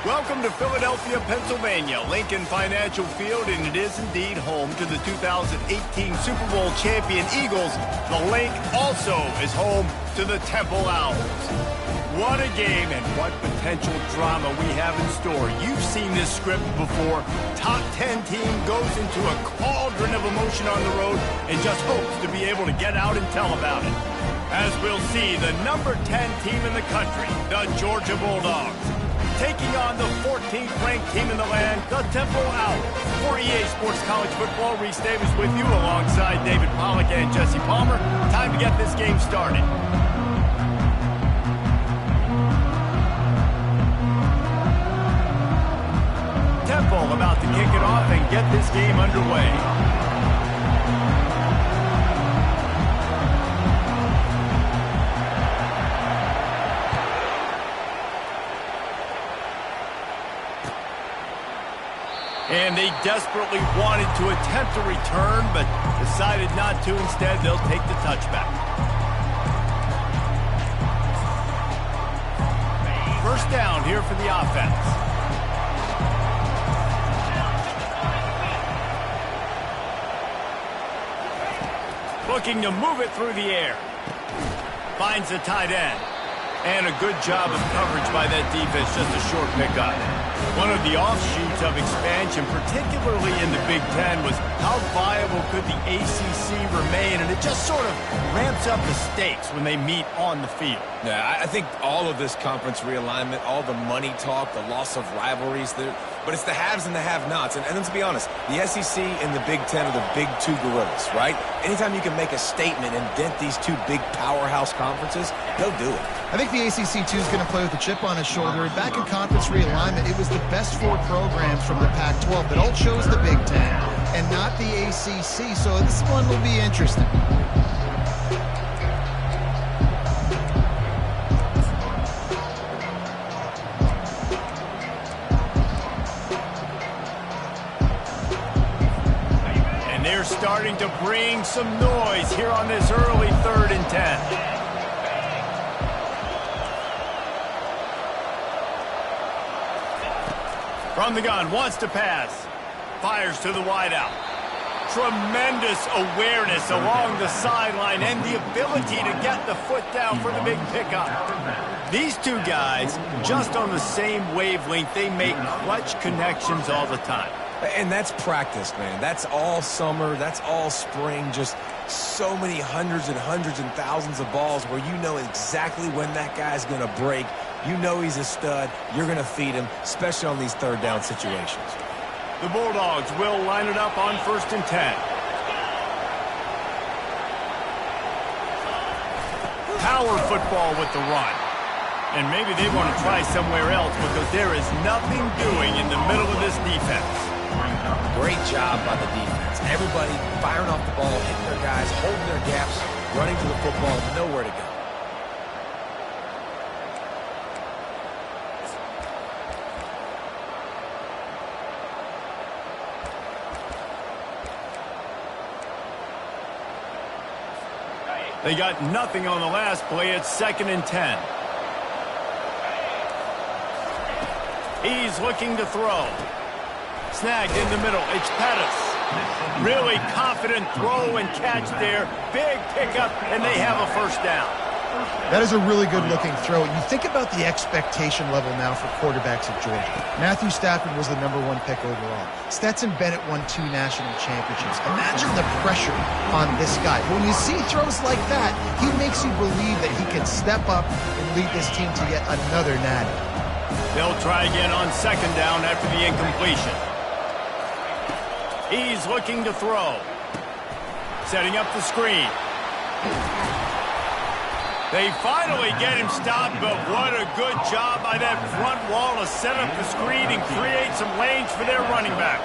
Welcome to Philadelphia, Pennsylvania, Lincoln Financial Field, and it is indeed home to the 2018 Super Bowl champion Eagles. The Link also is home to the Temple Owls. What a game and what potential drama we have in store. You've seen this script before. Top 10 team goes into a cauldron of emotion on the road and just hopes to be able to get out and tell about it. As we'll see, the number 10 team in the country, the Georgia Bulldogs, taking on the 14th ranked team in the land, the Temple Owls. For EA Sports College Football, Reese Davis with you alongside David Pollack and Jesse Palmer. Time to get this game started. Temple about to kick it off and get this game underway. And they desperately wanted to attempt a return, but decided not to. Instead, they'll take the touchback. First down here for the offense. Looking to move it through the air. Finds the tight end. And a good job of coverage by that defense, just a short pickup. One of the offshoots of expansion, particularly in the Big Ten, was how viable could the ACC remain, and it just sort of ramps up the stakes when they meet on the field. Yeah, I think all of this conference realignment, all the money talk, the loss of rivalries, but it's the haves and the have-nots. And let's be honest, the SEC and the Big Ten are the big two gorillas, right? Anytime you can make a statement and dent these two big powerhouse conferences, they'll do it. I think the ACC, too, is going to play with a chip on his shoulder. And back in conference realignment, it was the best four programs from the Pac-12 that all chose the Big Ten and not the ACC. So this one will be interesting. And they're starting to bring some noise here on this early 3rd and 10. From the gun, wants to pass. Fires to the wideout. Tremendous awareness along the sideline and the ability to get the foot down for the big pickup. These two guys, just on the same wavelength, they make clutch connections all the time. And that's practice, man. That's all summer. That's all spring. Just so many hundreds and thousands of balls where you know exactly when that guy's going to break. You know he's a stud. You're going to feed him, especially on these 3rd down situations. The Bulldogs will line it up on 1st and 10. Power football with the run. And maybe they want to try somewhere else because there is nothing doing in the middle of this defense. Great job by the defense. Everybody firing off the ball, hitting their guys, holding their gaps, running to the football, nowhere to go. They got nothing on the last play. It's 2nd and 10. He's looking to throw. Snagged in the middle. It's Pettis. Really confident throw and catch there. Big pickup, and they have a first down. That is a really good-looking throw. You think about the expectation level now for quarterbacks at Georgia. Matthew Stafford was the #1 pick overall. Stetson Bennett won 2 national championships. Imagine the pressure on this guy. When you see throws like that, he makes you believe that he can step up and lead this team to yet another natty. They'll try again on 2nd down after the incompletion. He's looking to throw. Setting up the screen. They finally get him stopped, but what a good job by that front wall to set up the screen and create some lanes for their running back.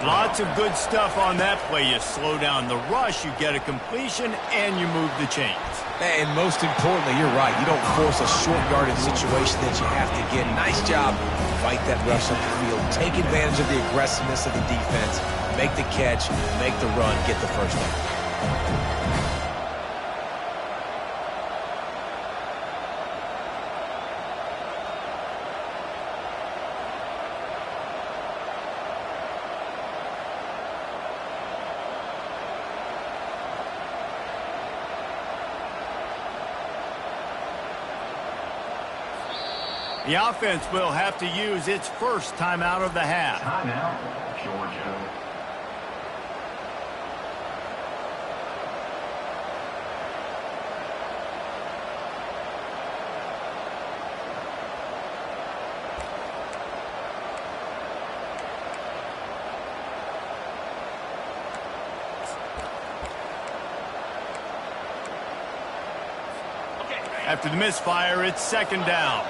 Lots of good stuff on that play. You slow down the rush, you get a completion, and you move the chains. And most importantly, you're right. You don't force a short yardage situation that you have to get. Nice job. Fight that rush up the field. Take advantage of the aggressiveness of the defense. Make the catch, make the run, get the first down. The offense will have to use its first timeout of the half. Timeout, Georgia. After the misfire, it's second down.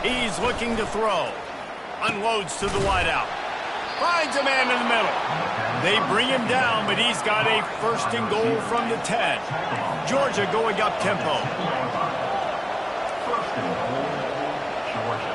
He's looking to throw. Unloads to the wideout. Finds a man in the middle. They bring him down, but he's got a first and goal from the 10. Georgia going up tempo. First and goal, Georgia.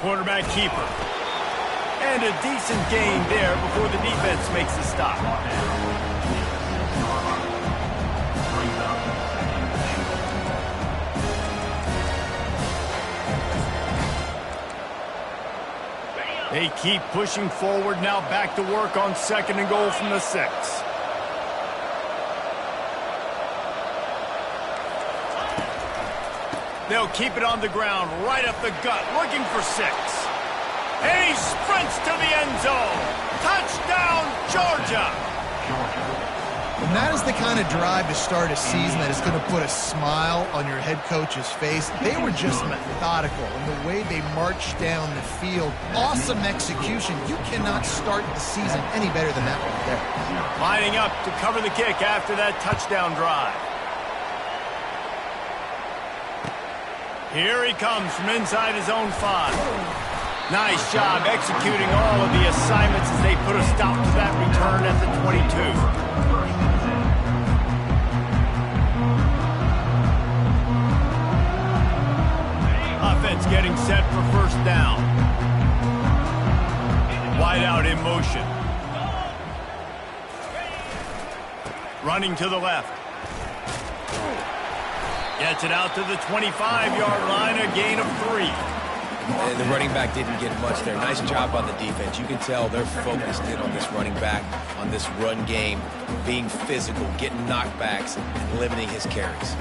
Quarterback keeper. And a decent gain there before the defense makes the stop. They keep pushing forward, now back to work on second and goal from the 6. They'll keep it on the ground, right up the gut, looking for 6. And he sprints to the end zone. Touchdown, Georgia! And that is the kind of drive to start a season that is going to put a smile on your head coach's face. They were just methodical in the way they marched down the field. Awesome execution. You cannot start the season any better than that one there. Lining up to cover the kick after that touchdown drive. Here he comes from inside his own 5. Nice job executing all of the assignments as they put a stop to that return at the 22. Offense getting set for first down. Wide out in motion. Running to the left. Gets it out to the 25-yard line, a gain of 3. And the running back didn't get much there. Nice job on the defense. You can tell they're focused in on this running back, on this run game, being physical, getting knockbacks, and limiting his carries.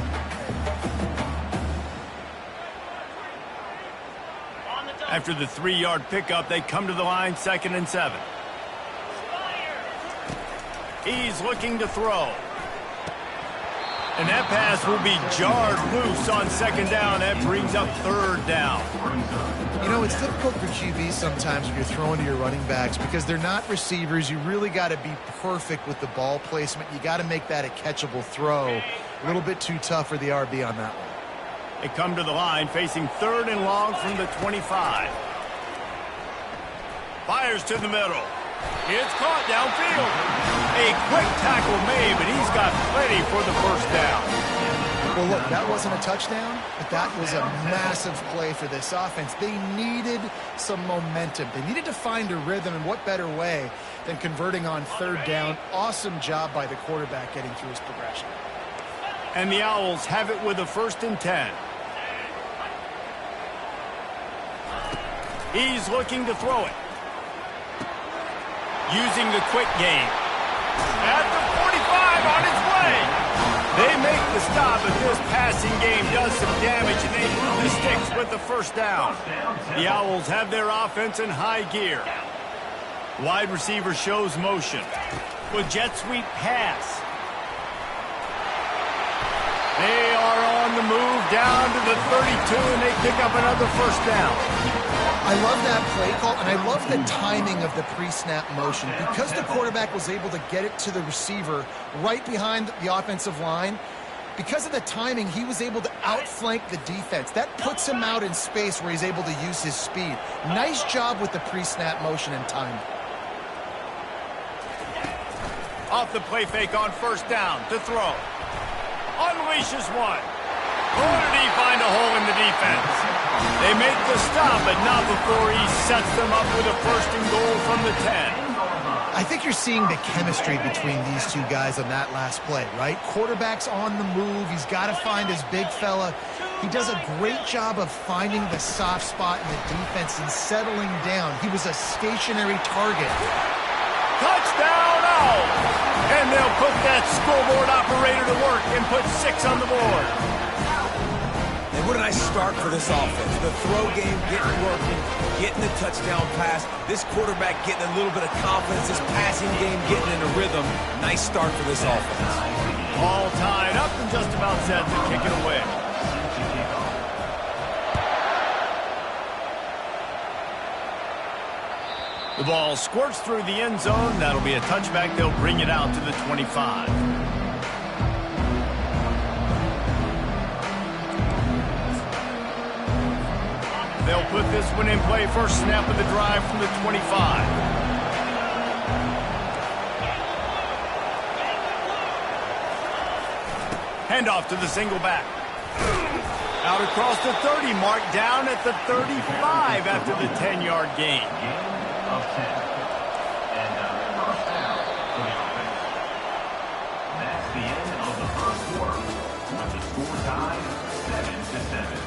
After the 3-yard pickup, they come to the line, 2nd and 7. He's looking to throw. And that pass will be jarred loose on 2nd down. That brings up 3rd down. You know, it's difficult for QBs sometimes when you're throwing to your running backs because they're not receivers. You really got to be perfect with the ball placement. You got to make that a catchable throw. A little bit too tough for the RB on that one. They come to the line facing 3rd and long from the 25. Fires to the middle. It's caught downfield. A quick tackle made, but he's got plenty for the first down. Well, look, that wasn't a touchdown, but that was a massive play for this offense. They needed some momentum. They needed to find a rhythm, and what better way than converting on 3rd down. Awesome job by the quarterback getting through his progression. And the Owls have it with a 1st and 10. He's looking to throw it. Using the quick game. At the 45 on its way. They make the stop, but this passing game does some damage, and they move the sticks with the first down. The Owls have their offense in high gear. Wide receiver shows motion. With jet sweep pass. They are on the move down to the 32, and they pick up another first down. I love that play call, and I love the timing of the pre-snap motion. Because the quarterback was able to get it to the receiver right behind the offensive line, because of the timing, he was able to outflank the defense. That puts him out in space where he's able to use his speed. Nice job with the pre-snap motion and timing. Off the play fake on first down to throw. Unleashes one. Nor did he find a hole in the defense. They make the stop, but not before he sets them up with a 1st and goal from the 10. I think you're seeing the chemistry between these two guys on that last play, right? Quarterback's on the move. He's got to find his big fella. He does a great job of finding the soft spot in the defense and settling down. He was a stationary target. Touchdown out! And they'll put that scoreboard operator to work and put 6 on the board. And what a nice start for this offense. The throw game getting working, getting the touchdown pass. This quarterback getting a little bit of confidence. This passing game getting in a rhythm. Nice start for this offense. All tied up and just about set to kick it away. The ball squirts through the end zone. That'll be a touchback. They'll bring it out to the 25. They'll put this one in play. First snap of the drive from the 25. Handoff to the single back. Out across the 30 mark, down at the 35 after the 10-yard gain. Of 10. And first down for the offense. That's the end of the first quarter. With the score tied 7-7.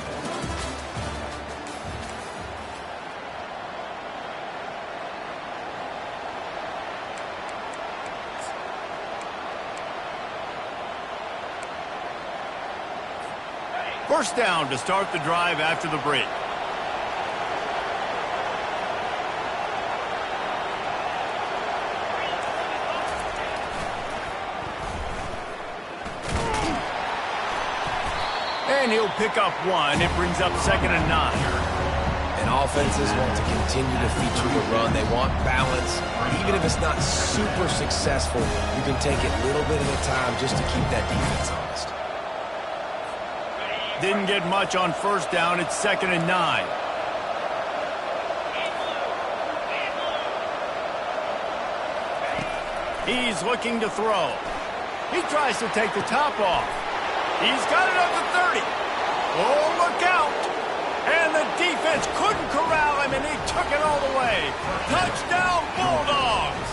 First down to start the drive after the break. And he'll pick up 1. It brings up 2nd and 9. And offenses want to continue to feature the run. They want balance. Even if it's not super successful, you can take it little bit at a time just to keep that defense honest. Didn't get much on first down. It's 2nd and 9. He's looking to throw. He tries to take the top off. He's got it at the 30. Oh, look out. And the defense couldn't corral him, and he took it all the way. Touchdown, Bulldogs.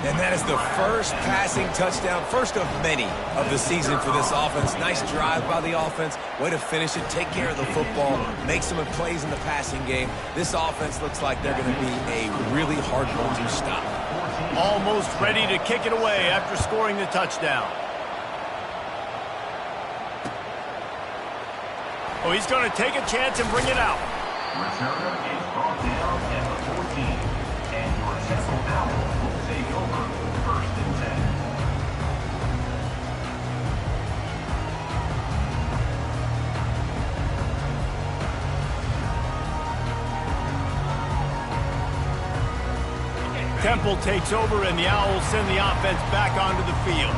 And that is the first passing touchdown, first of many of the season for this offense. Nice drive by the offense. Way to finish it, take care of the football, make some plays in the passing game. This offense looks like they're going to be a really hard one to stop. Almost ready to kick it away after scoring the touchdown. Oh, he's going to take a chance and bring it out. Returner is brought down at the 14. And your Temple Owls will take over 1st and 10. Temple takes over, and the Owls send the offense back onto the field.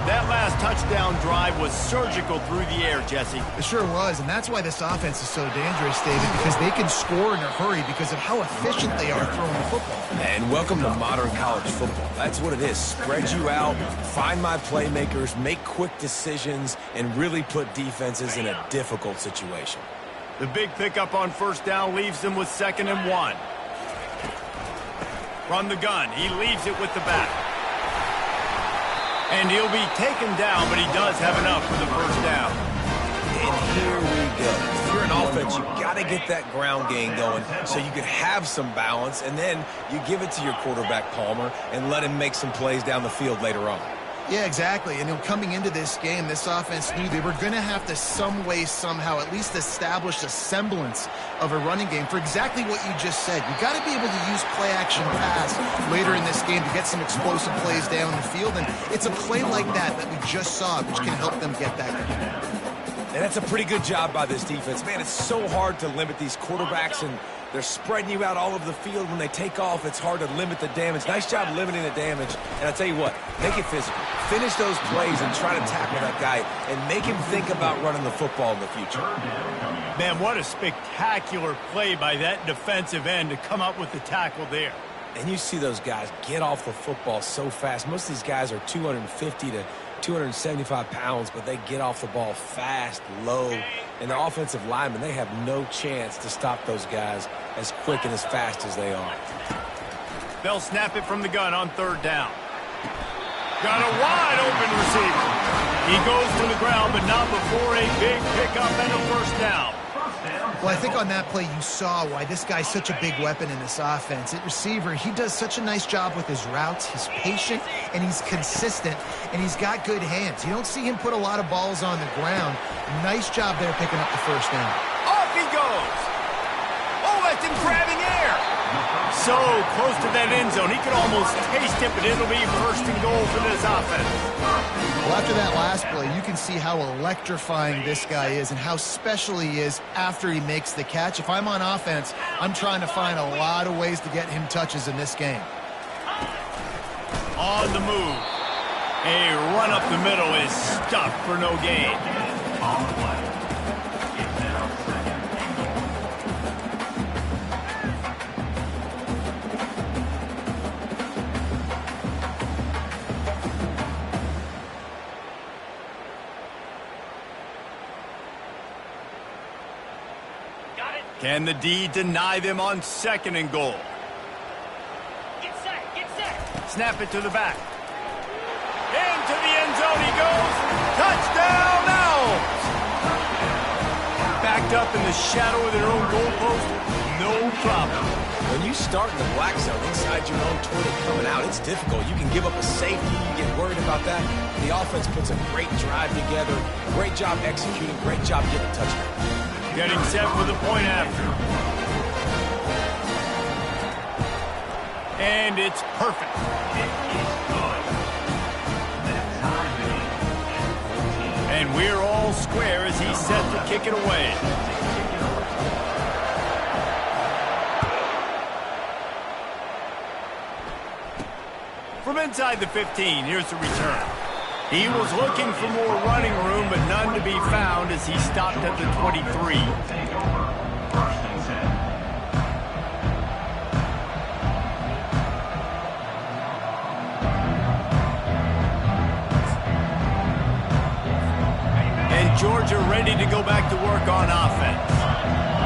That last touchdown drive was surgical through the air, Jesse. It sure was, and that's why this offense is so dangerous, David, because they can score in a hurry because of how efficient they are throwing the football. And welcome to modern college football. That's what it is. Spread you out, find my playmakers, make quick decisions, and really put defenses in a difficult situation. The big pickup on first down leaves them with 2nd and 1. Run the gun. He leaves it with the back. And he'll be taken down, but he does have enough for the first down. And here we go. If you're an offense, you got to get that ground game going so you can have some balance, and then you give it to your quarterback, Palmer, and let him make some plays down the field later on. Yeah, exactly. And coming into this game, this offense knew they were going to have to some way, somehow, at least establish a semblance of a running game for exactly what you just said. You got to be able to use play-action pass later in this game to get some explosive plays down the field. And it's a play like that we just saw, which can help them get that going. And that's a pretty good job by this defense. Man, it's so hard to limit these quarterbacks, and they're spreading you out all over the field. When they take off, it's hard to limit the damage. Nice job limiting the damage. And I'll tell you what, make it physical. Finish those plays and try to tackle that guy and make him think about running the football in the future. Man, what a spectacular play by that defensive end to come up with the tackle there. And you see those guys get off the football so fast. Most of these guys are 250 to 275 pounds, but they get off the ball fast, low. And the offensive linemen, they have no chance to stop those guys as quick and as fast as they are. They'll snap it from the gun on 3rd down. Got a wide open receiver. He goes to the ground, but not before a big pickup and a 1st down. Well, I think on that play you saw why this guy's such a big weapon in this offense. At receiver, he does such a nice job with his routes. He's patient, and he's consistent, and he's got good hands. You don't see him put a lot of balls on the ground. Nice job there picking up the 1st down. Off he goes. Oh, that's him grabbing air. So close to that end zone. He could almost taste it, but it'll be 1st and goal for this offense. Well, after that last play, you can see how electrifying this guy is and how special he is after he makes the catch. If I'm on offense, I'm trying to find a lot of ways to get him touches in this game. On the move. A run up the middle is stuffed for no gain. On the play. It's now 2nd. Can the D deny them on 2nd and goal? Get set, get set. Snap it to the back. Into the end zone he goes. Touchdown now! Backed up in the shadow of their own goalpost, no problem. When you start in the black zone inside your own 20 coming out, it's difficult. You can give up a safety. You get worried about that. The offense puts a great drive together. Great job executing. Great job getting a touchdown. Getting set for the point after. And it's perfect. It is good. That time And we're all square as he's set to kick it away. From inside the 15, here's the return. He was looking for more running room, but none to be found as he stopped at the 23. take over. 1st and 10. And Georgia ready to go back to work on offense.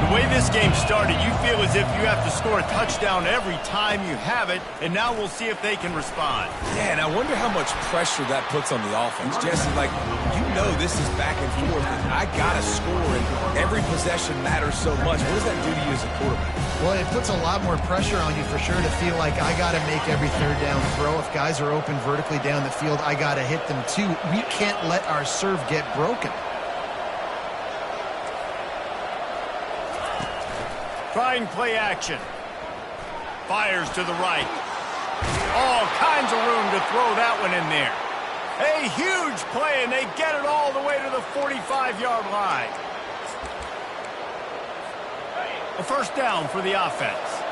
The way this game started, you feel as if you have to score a touchdown every time you have it, and now we'll see if they can respond. Yeah, and I wonder how much pressure that puts on the offense. Jesse, like, you know this is back and forth, and I got to score, and every possession matters so much. What does that do to you as a quarterback? Well, it puts a lot more pressure on you for sure to feel like I got to make every 3rd down throw. If guys are open vertically down the field, I got to hit them too. We can't let our serve get broken. Trying play action. Fires to the right. All kinds of room to throw that one in there. A huge play, and they get it all the way to the 45-yard line. A 1st down for the offense.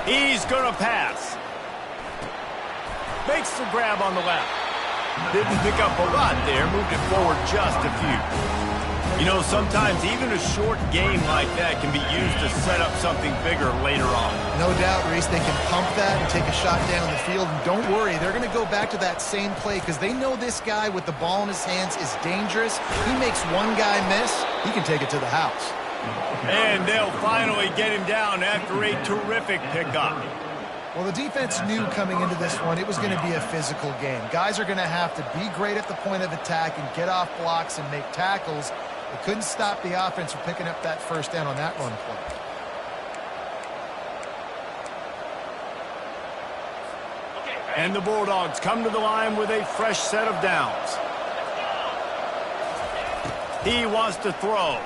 He's going to pass. Makes the grab on the left. Didn't pick up a lot there. Moved it forward just a few. You know, sometimes even a short game like that can be used to set up something bigger later on. No doubt, Reese, they can pump that and take a shot down the field. And don't worry, they're going to go back to that same play because they know this guy with the ball in his hands is dangerous. He makes one guy miss, he can take it to the house. And they'll finally get him down after a terrific pickup. Well, the defense knew coming into this one it was going to be a physical game. Guys are going to have to be great at the point of attack and get off blocks and make tackles. They couldn't stop the offense from picking up that 1st down on that run play. And the Bulldogs come to the line with a fresh set of downs. He wants to throw.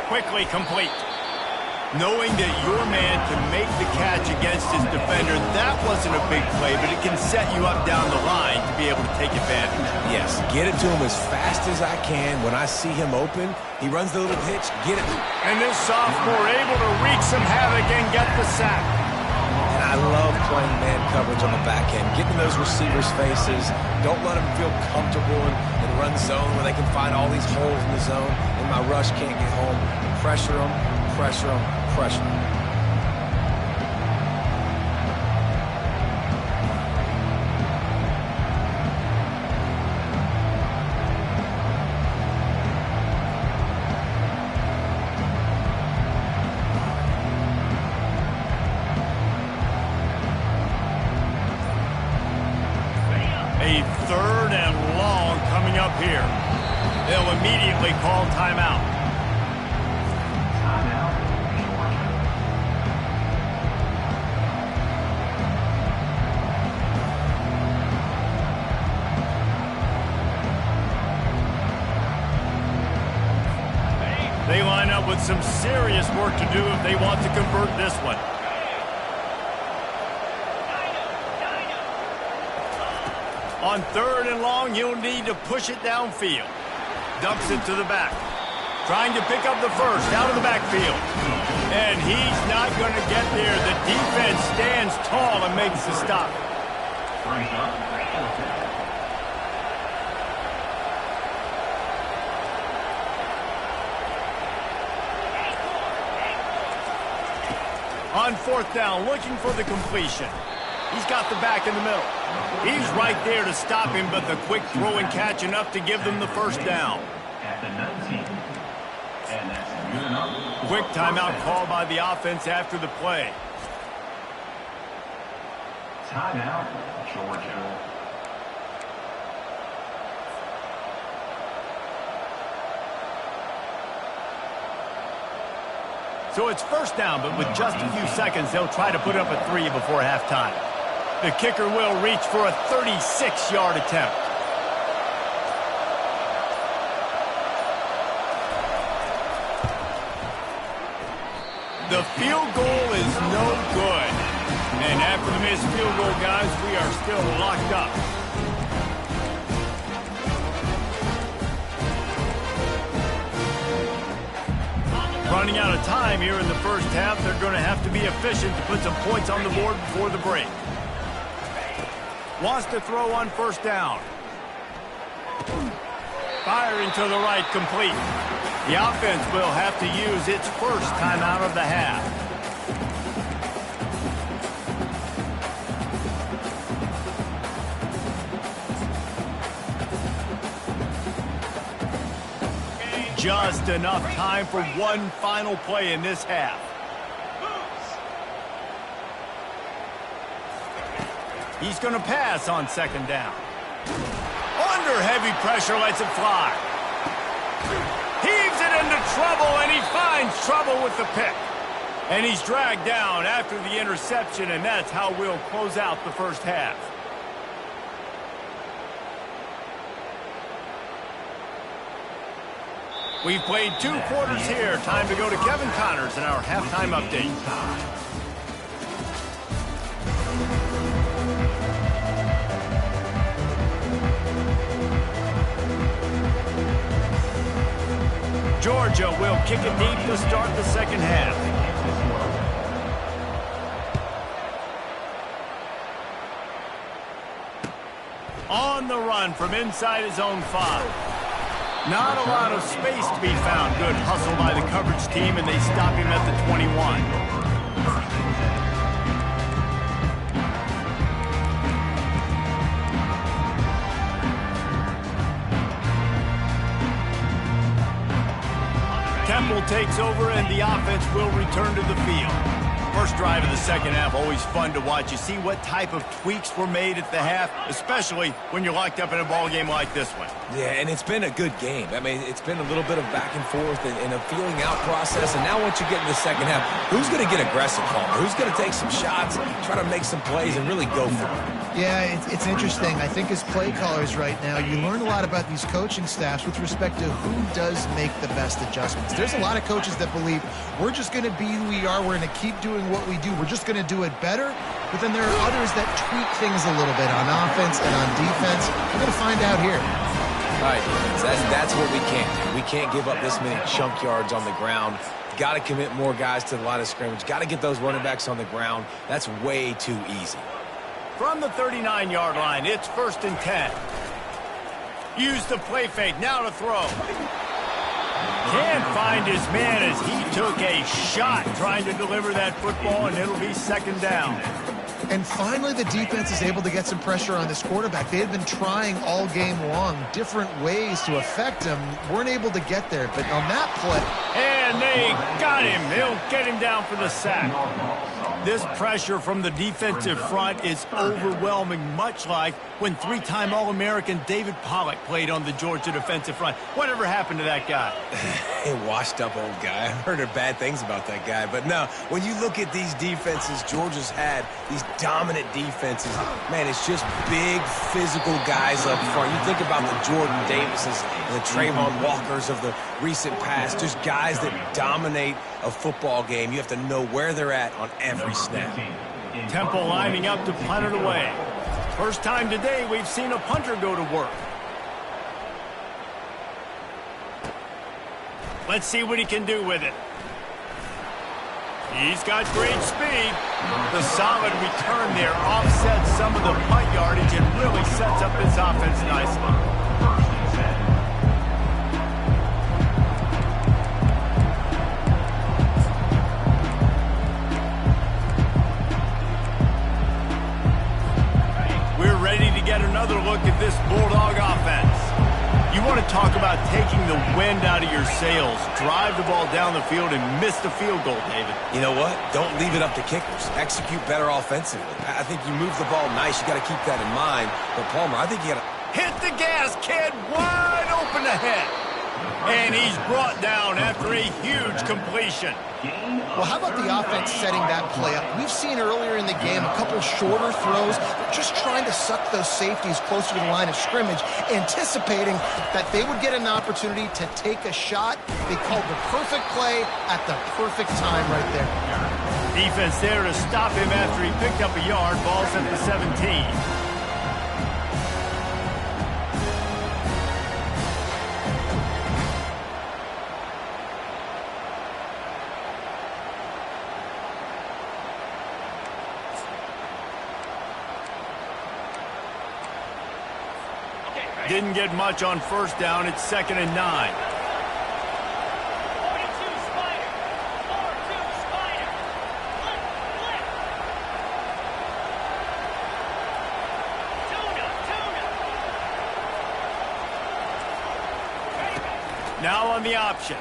Quickly complete. Knowing that your man can make the catch against his defender, that wasn't a big play, but it can set you up down the line to be able to take advantage. Yes, get it to him as fast as I can. When I see him open, he runs the little hitch, get it. And this sophomore able to wreak some havoc and get the sack. And I love playing man coverage on the back end, getting those receivers' faces. Don't let them feel comfortable and run zone where they can find all these holes in the zone and my rush can't get home. Pressure them, pressure them, pressure them. A 3rd and long coming up here. They'll immediately call timeout. Timeout, Georgia. They line up with some serious work to do if they want to convert this one. On 3rd and long, he'll need to push it downfield. Dumps it to the back. Trying to pick up the first out of the backfield. And he's not going to get there. The defense stands tall and makes the stop. Brings up 4th down. On 4th down, looking for the completion. He's got the back in the middle. He's right there to stop him, but the quick throw and catch enough to give them the first down. At the 19. And that's good enough. Quick timeout call by the offense after the play. Timeout, Georgia. So it's first down, but with just a few seconds, they'll try to put up a 3 before halftime. The kicker will reach for a 36-yard attempt. The field goal is no good. And after the missed field goal, guys, we are still locked up. Running out of time here in the first half. They're going to have to be efficient to put some points on the board before the break. Wants to throw on first down. Firing to the right, complete. The offense will have to use its first timeout of the half. Just enough time for one final play in this half. He's going to pass on second down. Under heavy pressure, lets it fly. Heaves it into trouble, and he finds trouble with the pick. And he's dragged down after the interception, and that's how we'll close out the first half. We've played 2 quarters here. Time to go to Kevin Connors in our halftime update. Georgia will kick it deep to start the second half. On the run from inside his own 5. Not a lot of space to be found. Good hustle by the coverage team, and they stop him at the 21. Temple takes over, and the offense will return to the field. First drive of the second half, always fun to watch. You see what type of tweaks were made at the half, especially when you're locked up in a ball game like this one. Yeah, and it's been a good game. I mean, it's been a little bit of back and forth and a feeling out process. And now once you get in the second half, who's going to get aggressive, Palmer? Who's going to take some shots, try to make some plays, and really go for it? Yeah, it's interesting. I think as play callers right now, you learn a lot about these coaching staffs with respect to who does make the best adjustments. There's a lot of coaches that believe we're just going to be who we are. We're going to keep doing what we do. We're just going to do it better. But then there are others that tweak things a little bit on offense and on defense. We're going to find out here. Right, that's what we can't do. We can't give up this many chunk yards on the ground Got to commit more guys to the line of scrimmage. Got to get those running backs on the ground. That's way too easy. From the 39-yard line, it's 1st and 10. Use the play fake, now to throw. Can't find his man as he took a shot trying to deliver that football, and it'll be 2nd down. And finally, the defense is able to get some pressure on this quarterback. They had been trying all game long different ways to affect him. Weren't able to get there, but on that play... And they got him. They'll get him down for the sack. This pressure from the defensive front is overwhelming, much like when 3-time All-American David Pollock played on the Georgia defensive front. Whatever happened to that guy? A washed-up old guy. I've heard bad things about that guy. But no, when you look at these defenses Georgia's had, these dominant defenses, man, it's just big, physical guys up front. You think about the Jordan Davises and the Trayvon Walkers of the recent past, just guys that dominate a football game. You have to know where they're at on every snap. Temple lining up to punt it away. First time today we've seen a punter go to work. Let's see what he can do with it. He's got great speed. The solid return there offsets some of the punt yardage and really sets up this offense nicely. Get another look at this Bulldog offense. You want to talk about taking the wind out of your sails. Drive the ball down the field and miss the field goal, David. You know what? Don't leave it up to kickers. Execute better offensively. I think you move the ball nice. You got to keep that in mind. But Palmer, I think you got to hit the gas, kid. Wide open ahead. And he's brought down after a huge completion. Well, how about the offense setting that play up? We've seen earlier in the game a couple shorter throws. They're just trying to suck those safeties closer to the line of scrimmage, anticipating that they would get an opportunity to take a shot. They called the perfect play at the perfect time right there. Defense there to stop him after he picked up a yard. Ball's at the 17. Didn't get much on first down. It's 2nd and 9. 42 Spider. 4-2 Spider. Flip. Tuna. Now on the option.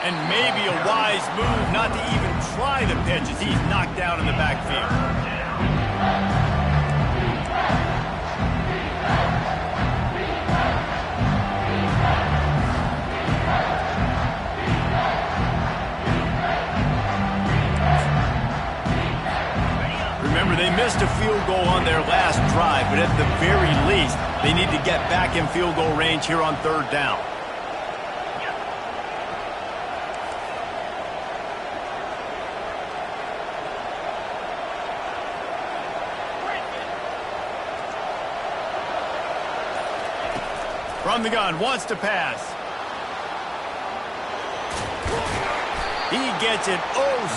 And maybe a wise move not to even try the pitch as he's knocked down in the backfield. Remember, they missed a field goal on their last drive, but at the very least, they need to get back in field goal range here on 3rd down. From the gun, wants to pass. He gets it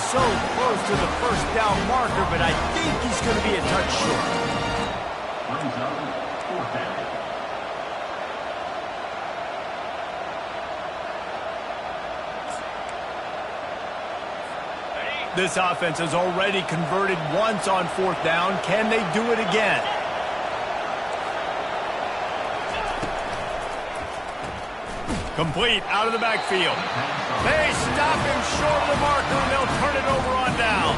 so close to the 1st down marker, but I think he's going to be a touch short. This offense has already converted once on 4th down. Can they do it again? Complete out of the backfield. They stop him short of the marker, and they'll turn it over on down.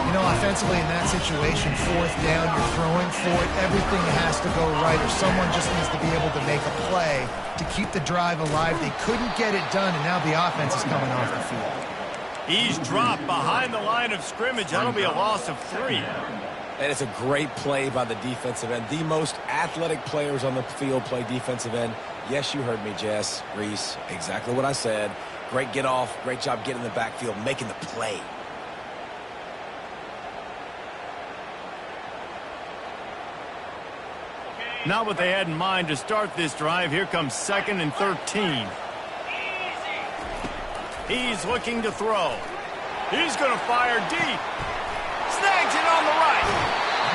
You know, offensively in that situation, 4th down, you're throwing for it. Everything has to go right, or someone just needs to be able to make a play to keep the drive alive. They couldn't get it done, and now the offense is coming off the field. He's dropped behind the line of scrimmage. That'll be a loss of 3. And it's a great play by the defensive end. The most athletic players on the field play defensive end. Yes, you heard me, Jess, Reese. Exactly what I said. Great get off. Great job getting in the backfield, making the play. Not what they had in mind to start this drive. Here comes 2nd and 13. He's looking to throw. He's going to fire deep. Snags it on the right.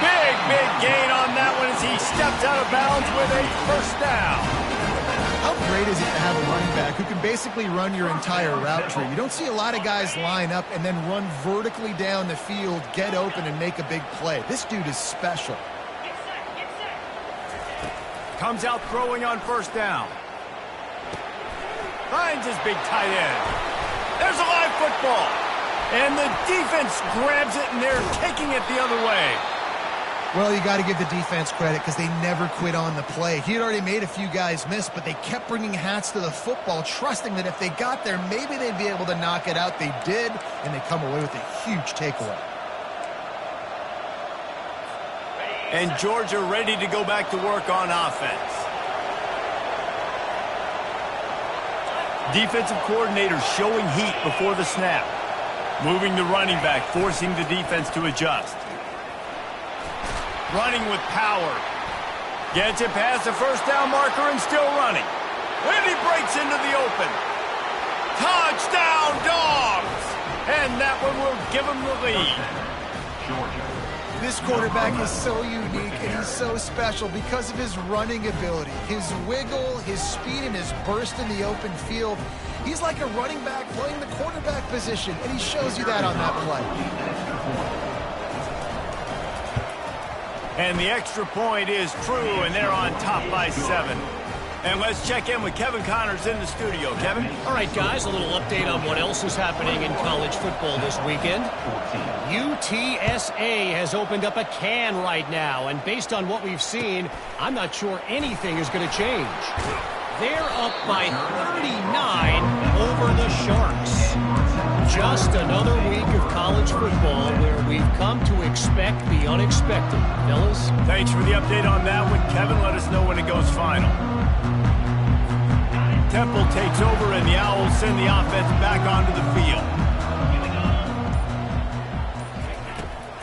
Big gain on that one as he steps out of bounds with a first down. How great is it to have a running back who can basically run your entire route tree? You don't see a lot of guys line up and then run vertically down the field, get open, and make a big play. This dude is special. Comes out throwing on first down. Finds his big tight end. There's a live football. And the defense grabs it, and they're taking it the other way. Well, you got to give the defense credit because they never quit on the play. He had already made a few guys miss, but they kept bringing hats to the football, trusting that if they got there, maybe they'd be able to knock it out. They did, and they come away with a huge takeaway. And Georgia ready to go back to work on offense. Defensive coordinator showing heat before the snap. Moving the running back, forcing the defense to adjust. Running with power. Gets it past the first down marker and still running. And he breaks into the open. Touchdown, Dogs! And that one will give him the lead. Georgia. This quarterback is so unique and he's so special because of his running ability, his wiggle, his speed, and his burst in the open field. He's like a running back playing the quarterback position, and he shows you that on that play. And the extra point is true, and they're on top by 7. And let's check in with Kevin Connors in the studio. Kevin? All right, guys, a little update on what else is happening in college football this weekend. UTSA has opened up a can right now, and based on what we've seen, I'm not sure anything is going to change. They're up by 39 over the Sharks. Just another week of college football where we've come to expect the unexpected. Fellas? Thanks for the update on that one, Kevin. Let us know when it goes final. Temple takes over, and the Owls send the offense back onto the field.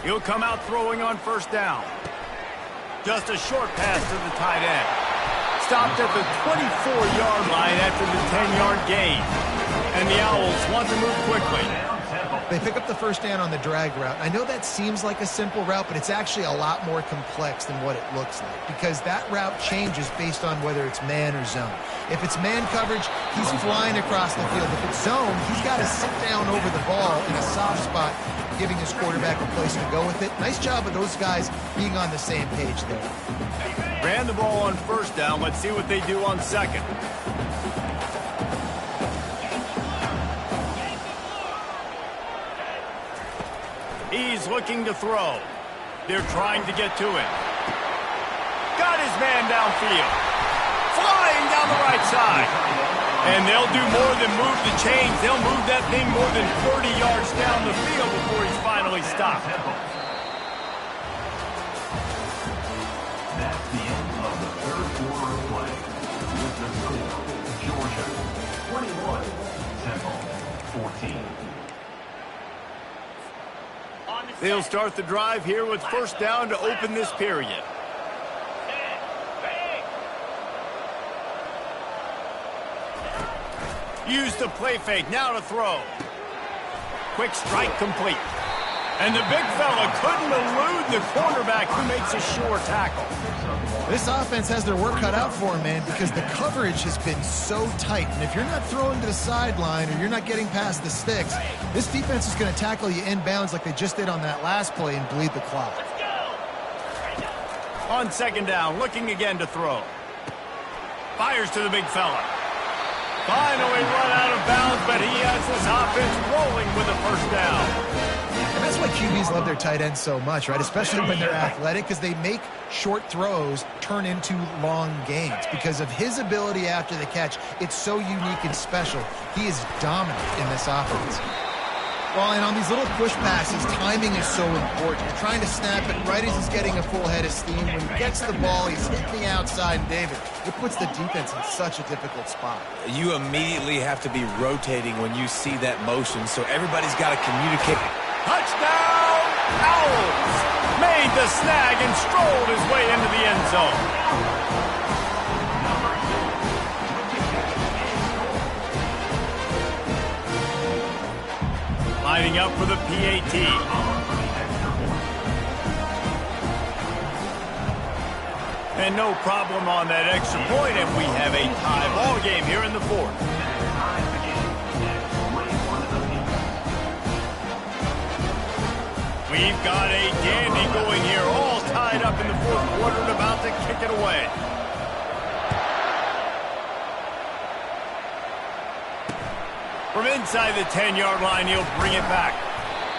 He'll come out throwing on first down. Just a short pass to the tight end. Stopped at the 24-yard line after the 10-yard gain. And the Owls want to move quickly. They pick up the first down on the drag route. I know that seems like a simple route, but it's actually a lot more complex than what it looks like because that route changes based on whether it's man or zone. If it's man coverage, he's flying across the field. If it's zone, he's got to sit down over the ball in a soft spot, giving his quarterback a place to go with it. Nice job of those guys being on the same page there. Ran the ball on first down. Let's see what they do on second. He's looking to throw. They're trying to get to him. Got his man downfield. Flying down the right side. And they'll do more than move the chains. They'll move that thing more than 30 yards down the field before he's finally stopped. That's the end of the third quarter of play. With the score, Georgia 21, Temple 14. They'll start the drive here with first down to open this period. Use the play fake, now to throw. Quick strike complete. And the big fella couldn't elude the cornerback who makes a sure tackle. This offense has their work cut out for them, man, because the coverage has been so tight. And if you're not throwing to the sideline or you're not getting past the sticks, this defense is going to tackle you inbounds like they just did on that last play and bleed the clock. On second down, looking again to throw. Fires to the big fella. Finally run out of bounds, but he has this offense rolling with a first down. And that's why QBs love their tight ends so much, right? Especially when they're athletic, because they make short throws turn into long gains. Because of his ability after the catch, it's so unique and special. He is dominant in this offense. Well, and on these little push passes, timing is so important. You're trying to snap it right as he's getting a full head of steam. When he gets the ball, he's hitting the outside, and David, it puts the defense in such a difficult spot. You immediately have to be rotating when you see that motion, so everybody's got to communicate. Touchdown, Owls! Made the snag and strolled his way into the end zone. for the PAT. And no problem on that extra point, and we have a tie ball game here in the fourth. We've got a dandy going here, all tied up in the fourth quarter and about to kick it away. From inside the 10-yard line, he'll bring it back.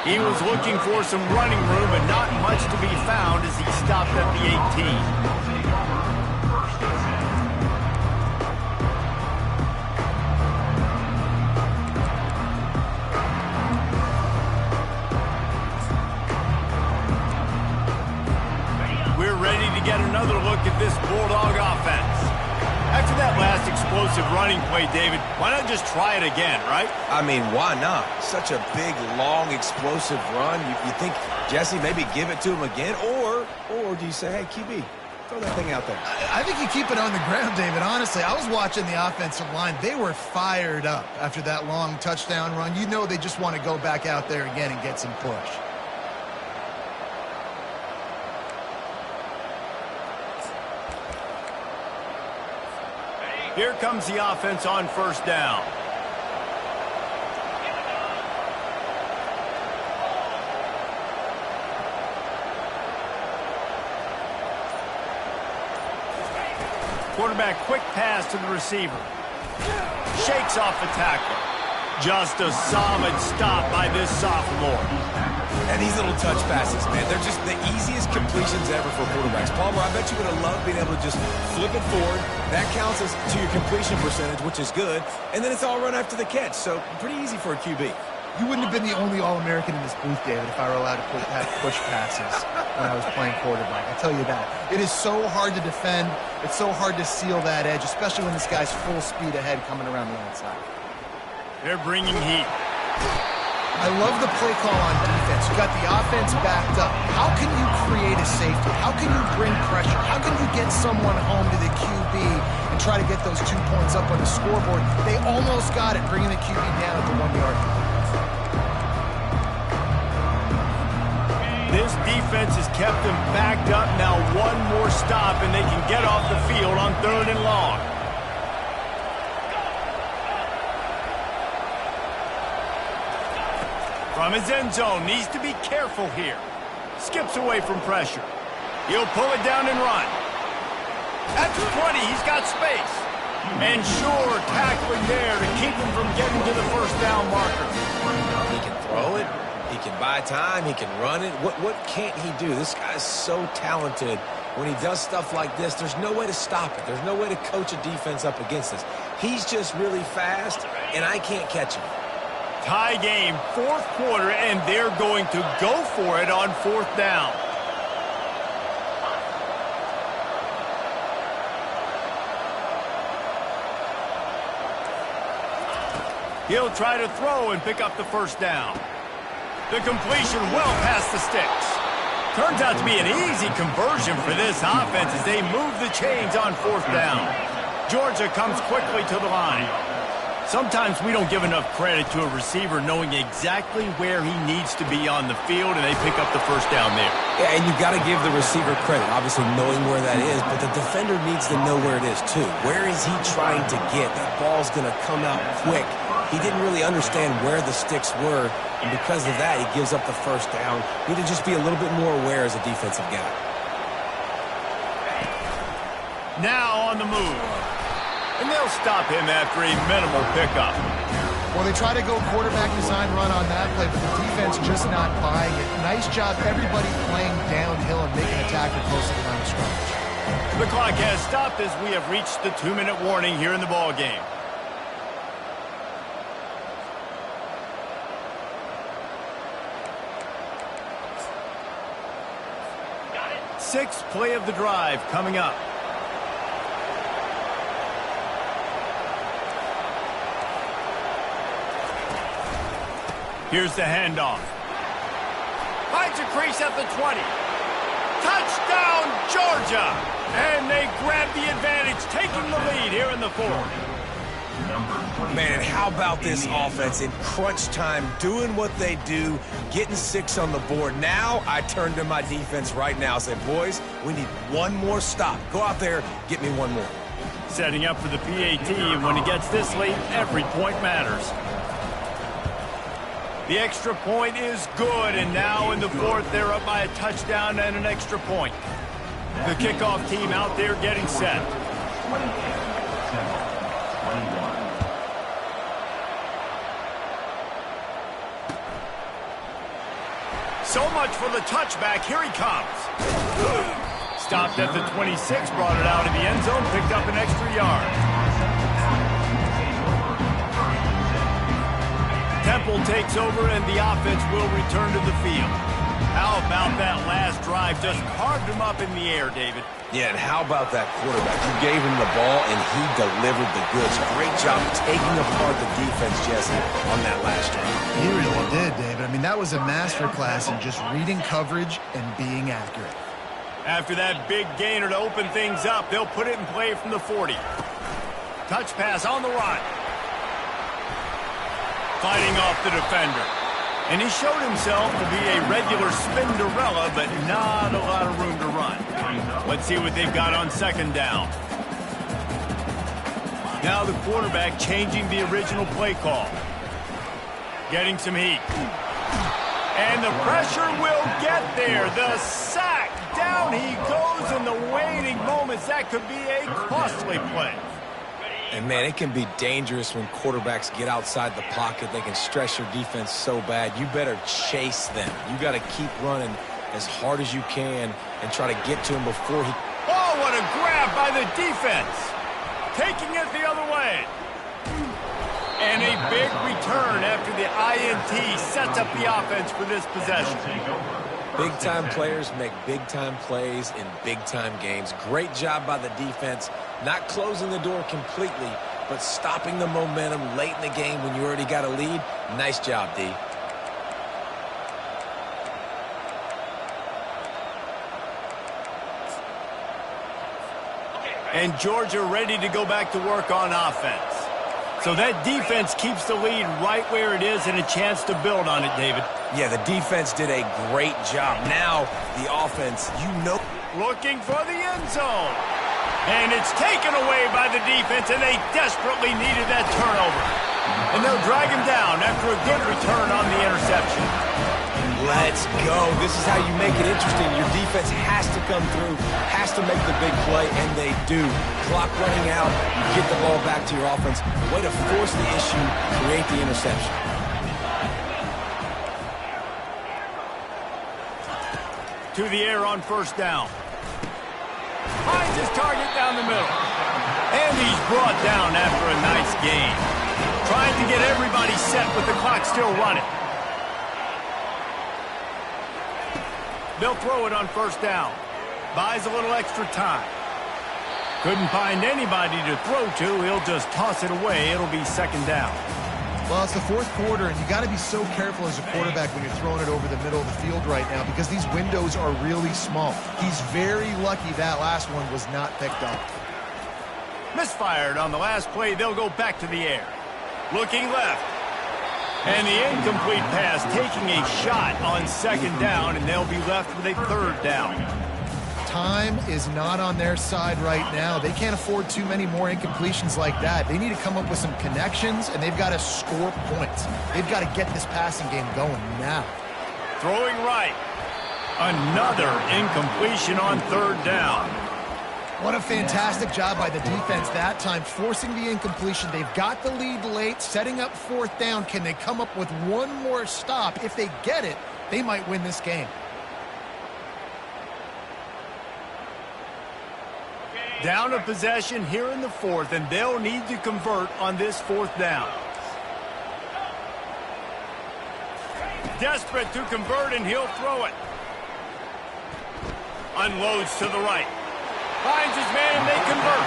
He was looking for some running room, but not much to be found as he stopped at the 18. We're ready to get another look at this Bulldog offense. After that last explosive running play, David, why not just try it again, right? I mean, why not? Such a big, long, explosive run. You think, Jesse, maybe give it to him again? Or do you say, hey, QB, throw that thing out there? I think you keep it on the ground, David. Honestly, I was watching the offensive line. They were fired up after that long touchdown run. You know they just want to go back out there again and get some push. Here comes the offense on first down. Quarterback quick pass to the receiver. Shakes off the tackle. Just a solid stop by this sophomore. And these little touch passes, man, they're just the easiest completions ever for quarterbacks. Palmer, I bet you would have loved being able to just flip it forward. That counts as to your completion percentage, which is good. And then it's all run after the catch, so pretty easy for a QB. You wouldn't have been the only All-American in this booth, David, if I were allowed to have push passes when I was playing quarterback. I tell you that. It is so hard to defend. It's so hard to seal that edge, especially when this guy's full speed ahead coming around the outside. They're bringing heat. I love the play call on defense. You got the offense backed up. How can you create a safety? How can you bring pressure? How can you get someone home to the QB and try to get those 2 points up on the scoreboard? They almost got it, bringing the QB down at the 1 yard line. This defense has kept them backed up. Now one more stop, and they can get off the field on 3rd and long. From his end zone, needs to be careful here. Skips away from pressure. He'll pull it down and run. At the 20, he's got space. And sure, tackling there to keep him from getting to the first down marker. He can throw it. He can buy time. He can run it. What can't he do? This guy's so talented. When he does stuff like this, there's no way to stop it. There's no way to coach a defense up against this. He's just really fast, and I can't catch him. Tie game, 4th quarter, and they're going to go for it on 4th down. He'll try to throw and pick up the first down. The completion well past the sticks. Turns out to be an easy conversion for this offense as they move the chains on 4th down. Georgia comes quickly to the line. Sometimes we don't give enough credit to a receiver knowing exactly where he needs to be on the field, and they pick up the first down there. Yeah, and you've got to give the receiver credit, obviously knowing where that is, but the defender needs to know where it is too. Where is he trying to get? That ball's going to come out quick. He didn't really understand where the sticks were, and because of that, he gives up the first down. You need to just be a little bit more aware as a defensive guy. Now on the move. And they'll stop him after a minimal pickup. Well, they try to go quarterback design run on that play, but the defense just not buying it. Nice job, everybody playing downhill and making a tackle close to the line of scrimmage. The clock has stopped as we have reached the 2-minute warning here in the ball game. Sixth play of the drive coming up. Here's the handoff. Finds a crease at the 20. Touchdown, Georgia! And they grab the advantage, taking the lead here in the 4th. Man, and how about this offense in crunch time, doing what they do, getting 6 on the board. Now I turn to my defense right now and say, boys, we need one more stop. Go out there, get me one more. Setting up for the PAT, and when it gets this late, every point matters. The extra point is good, and now in the fourth, they're up by a touchdown and an extra point. The kickoff team out there getting set. So much for the touchback. Here he comes. Stopped at the 26, brought it out of the end zone, picked up an extra yard. Temple takes over, and the offense will return to the field. How about that last drive? Just carved him up in the air, David. Yeah, and how about that quarterback? You gave him the ball, and he delivered the goods. Great job taking apart the defense, Jesse, on that last drive. He really did, David. I mean, that was a masterclass in just reading coverage and being accurate. After that big gainer to open things up, they'll put it in play from the 40. Touch pass on the run. Fighting off the defender. And he showed himself to be a regular Spinderella, but not a lot of room to run. Let's see what they've got on second down. Now the quarterback changing the original play call. Getting some heat. And the pressure will get there. The sack. Down he goes in the waiting moments. That could be a costly play. And, man, it can be dangerous when quarterbacks get outside the pocket. They can stress your defense so bad. You better chase them. You got to keep running as hard as you can and try to get to him before he... Oh, what a grab by the defense. Taking it the other way. And a big return after the INT sets up the offense for this possession. Big-time players make big-time plays in big-time games. Great job by the defense, not closing the door completely, but stopping the momentum late in the game when you already got a lead. Nice job, D. And Georgia ready to go back to work on offense. So that defense keeps the lead right where it is and a chance to build on it, David. Yeah, the defense did a great job. Now, the offense, looking for the end zone. And it's taken away by the defense, and they desperately needed that turnover. And they'll drag him down after a good return on the interception. Let's go. This is how you make it interesting. Your defense has to come through, has to make the big play, and they do. Clock running out, you get the ball back to your offense. Way to force the issue, create the interception. To the air on first down. Finds his target down the middle. And he's brought down after a nice gain. Trying to get everybody set with the clock still running. They'll throw it on first down. Buys a little extra time. Couldn't find anybody to throw to. He'll just toss it away. It'll be second down. Well, it's the fourth quarter, and you got to be so careful as a quarterback when you're throwing it over the middle of the field right now because these windows are really small. He's very lucky that last one was not picked up. Misfired on the last play. They'll go back to the air. Looking left. And the incomplete pass taking a shot on second down, and they'll be left with a third down. Time is not on their side right now. They can't afford too many more incompletions like that. They need to come up with some connections, and they've got to score points. They've got to get this passing game going now. Throwing right. Another incompletion on third down. What a fantastic job by the defense that time, forcing the incompletion. They've got the lead late, setting up fourth down. Can they come up with one more stop? If they get it, they might win this game. Down a possession here in the fourth, and they'll need to convert on this fourth down. Desperate to convert, and he'll throw it. Unloads to the right. Finds his man and they convert.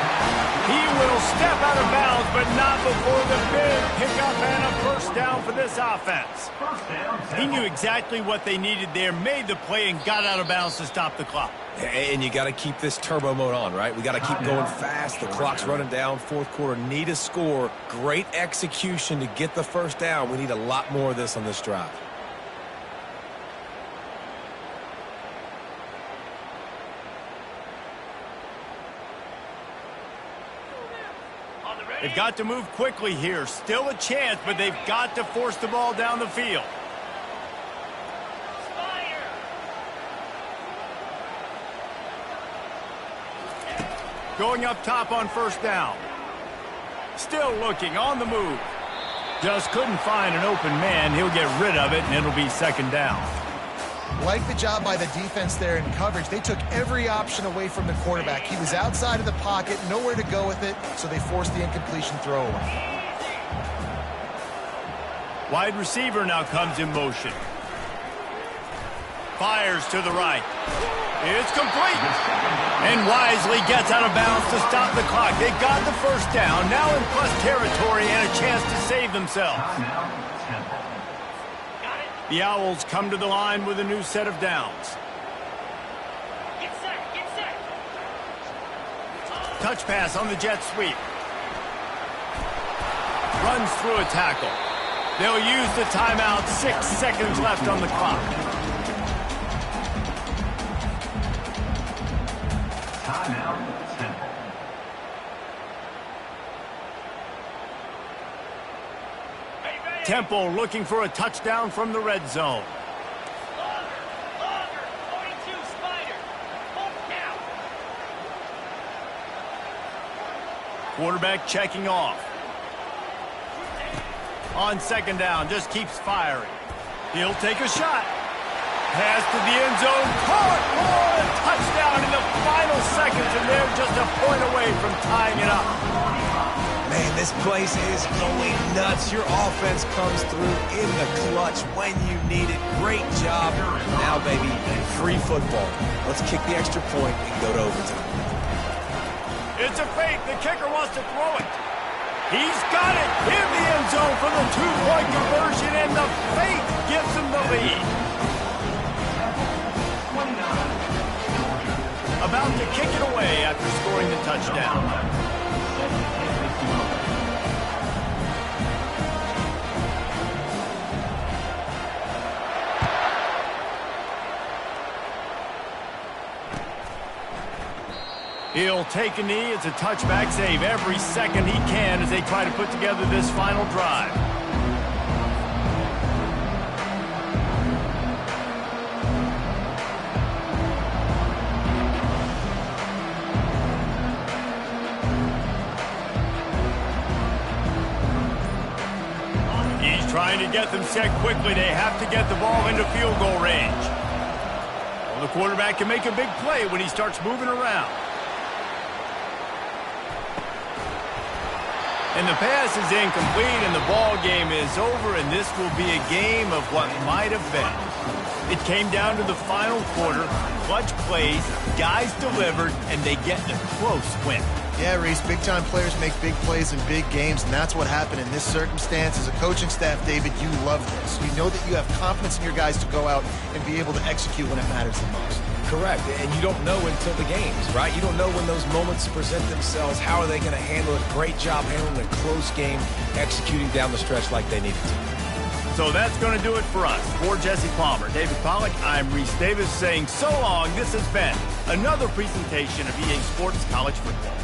He will step out of bounds, but not before the big pickup and a first down for this offense. He knew exactly what they needed there, made the play, and got out of bounds to stop the clock. And you got to keep this turbo mode on, right? We got to keep going fast. The clock's running down. Fourth quarter, need a score. Great execution to get the first down. We need a lot more of this on this drive. They've got to move quickly here. Still a chance, but they've got to force the ball down the field. Going up top on first down. Still looking on the move. Just couldn't find an open man. He'll get rid of it, and it'll be second down. Like the job by the defense there in coverage. They took every option away from the quarterback. He was outside of the pocket, nowhere to go with it, so they forced the incompletion throwaway. Wide receiver now comes in motion. Fires to the right. It's complete. And wisely gets out of bounds to stop the clock. They got the first down, now in plus territory and a chance to save themselves. The Owls come to the line with a new set of downs. Get set, get set. Touch pass on the jet sweep. Runs through a tackle. They'll use the timeout. 6 seconds left on the clock. Timeout, Temple. Temple looking for a touchdown from the red zone. Longer, 42 Spider. Hold down. Quarterback checking off. On second down, just keeps firing. He'll take a shot. Pass to the end zone. Caught for a touchdown in the final seconds, and they're just a point away from tying it up. Man, this place is going nuts. Your offense comes through in the clutch when you need it. Great job. Now, baby, free football. Let's kick the extra point and go to overtime. It's a fake. The kicker wants to throw it. He's got it in the end zone for the two-point conversion, and the fake gives him the lead. About to kick it away after scoring the touchdown. He'll take a knee. It's a touchback save every second he can as they try to put together this final drive. He's trying to get them set quickly. They have to get the ball into field goal range. Well, the quarterback can make a big play when he starts moving around. And the pass is incomplete, and the ball game is over, and this will be a game of what might have been. It came down to the final quarter, clutch plays, guys delivered, and they get a close win. Yeah, Reese, big-time players make big plays in big games, and that's what happened in this circumstance. As a coaching staff, David, you love this. You know that you have confidence in your guys to go out and be able to execute when it matters the most. Correct, and you don't know until the games, right? You don't know when those moments present themselves. How are they going to handle it? Great job handling a close game, executing down the stretch like they needed to. So that's going to do it for us. For Jesse Palmer, David Pollack, I'm Reese Davis saying so long. This has been another presentation of EA Sports College Football.